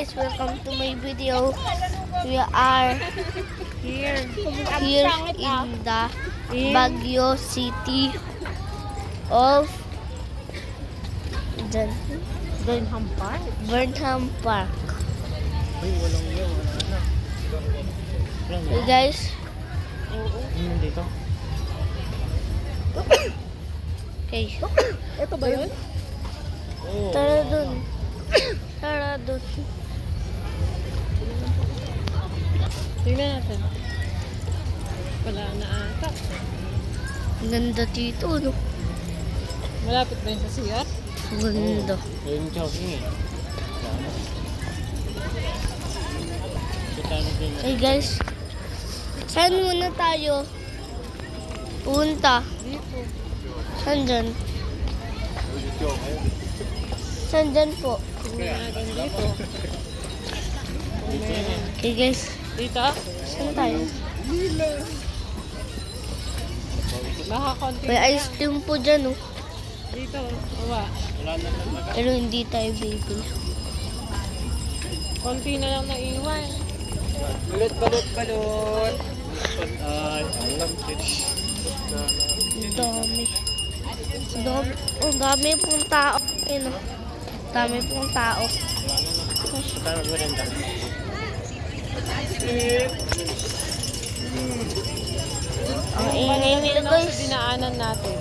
guys, welcome to my video. We are here in the Baguio City of Burnham Park. Burnham Park. Ay, walang yun. Wala na. Walang Hey guys, Ano dito? okay. Ito ba yun? Oo. Tara dun. Tara dun. Tingnan natin. Wala na ata. Ganda dito, no? Malapit ba yun sa CR? Ganda. Ayun yung jogging eh. Kita natin. Hey guys, saan muna tayo punta? Dito. Saan dyan? Saan dyan po? Tingnan natin dito. Okay guys, Dito? saan tayo? Baka konti. May ice cream po dyan, no? Dito. Awa. Wala na talaga. Pero hindi tayo bibili. Konti na lang naiwan. Balot, balot, balot. Ay, alam ko. Ang dami. Ang dami pong tao. Ayun, no? Dami pong tao. Kita na maganda. Ang ingay nila Sa guys. dinaanan natin.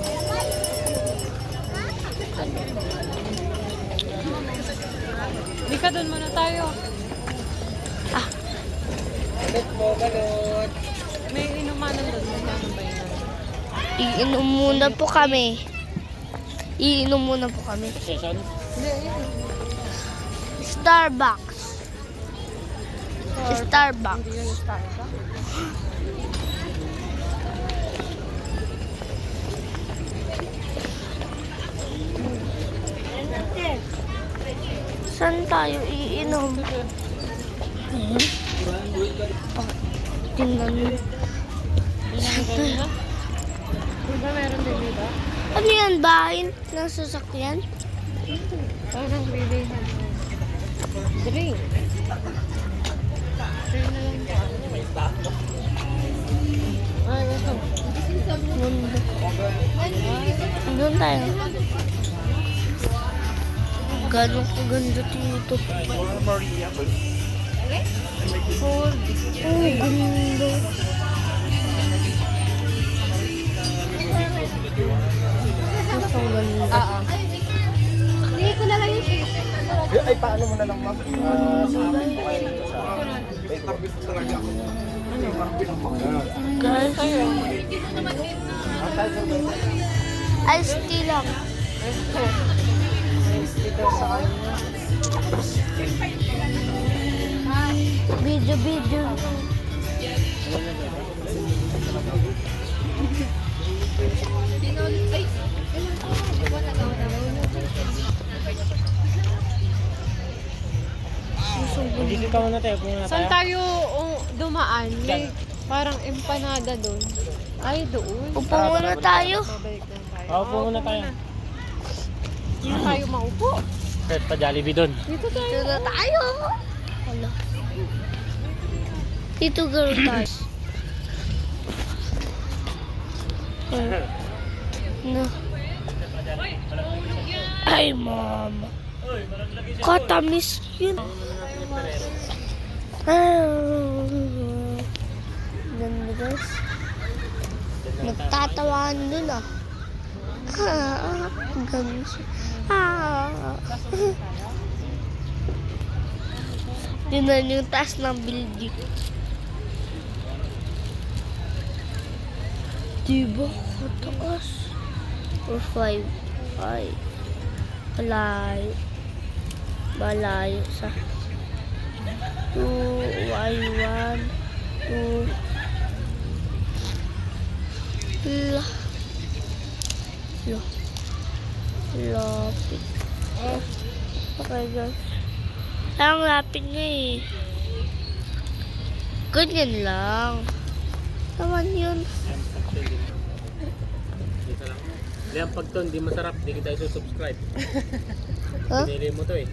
Hindi ka doon muna tayo. Balot mo, balot. May inumanan doon. Magkano ba yun? Iinom muna po kami. Iinom muna po kami. Session? Hindi, yun. Starbucks. Starbucks. Hindi yun Starbucks. Saan tayo iinom? Ayan. Tingnan mo. Di ba meron din dito? Ano yan? Bahay ng sasakyan? Parang bilihan mo. Drink. Drink na lang ba? Ay, ito. Mundo. Doon tayo. Gano'ng kaganda dito. Oh, ganda. Mas ang ganda. Hindi ko na lang yung shape. Ay, paano mo na lang ma'am? Sa amin po kayo sa... interview po talaga ako. Guys, ice tea lang. Dito sa kanya. Video. Hindi ka muna tayo. Pumunta Saan tayo. tayo dumaan? May parang empanada doon. Ay, doon. Upo muna tayo. Babalik lang tayo. Oo, muna tayo. Dito tayo maupo. Kahit pa Jollibee doon. Dito tayo. Dito na tayo. Hala. Dito girl tayo. No. Ay, mama. Katamis yun. Ganda guys. Nagtatawan dun ah. Ganda siya. Yun na yung taas ng building. Diba? Kataas. Or 5. Ay. Malayo. Malayo sa 2, 1, 2. Lapit. Okay guys. Ang lapit niya eh. Ganyan lang. Naman yun. Dito lang. Liam, pag to hindi masarap, hindi kita isusubscribe. Huh? Pinili mo to eh.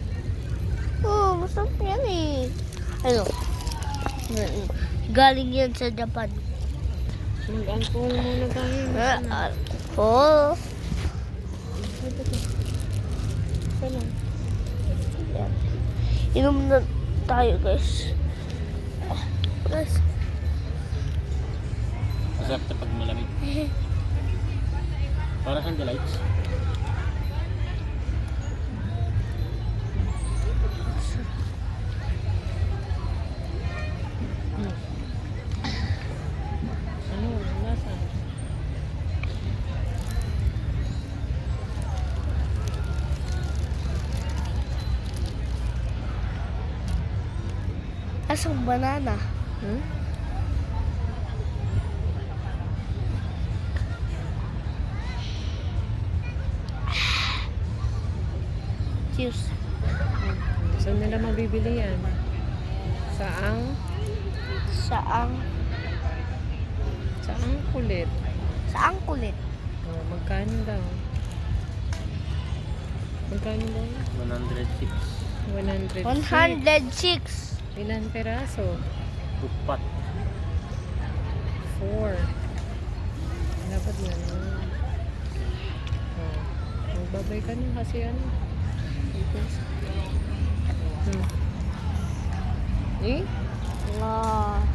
Oo, masarap yan eh. Ano? Galing yan sa Japan. Mag-alcohol muna tayo. Oh. Sana. Yan. Inom na tayo, guys. Guys. Masarap na pag malamig. Para saan delights? Ano? Nasa? Asang banana. Hmm? Cheers. Saan nila mabibili yan? Saang? Saang Kulit. kulit. Oh, magkano daw? Magkano daw? 106. 100. 106. Ilan peraso? Tupat. 4. Dapat yan. Oh. Magbabay ka na kasi ano. Hmm. Eh? Ah.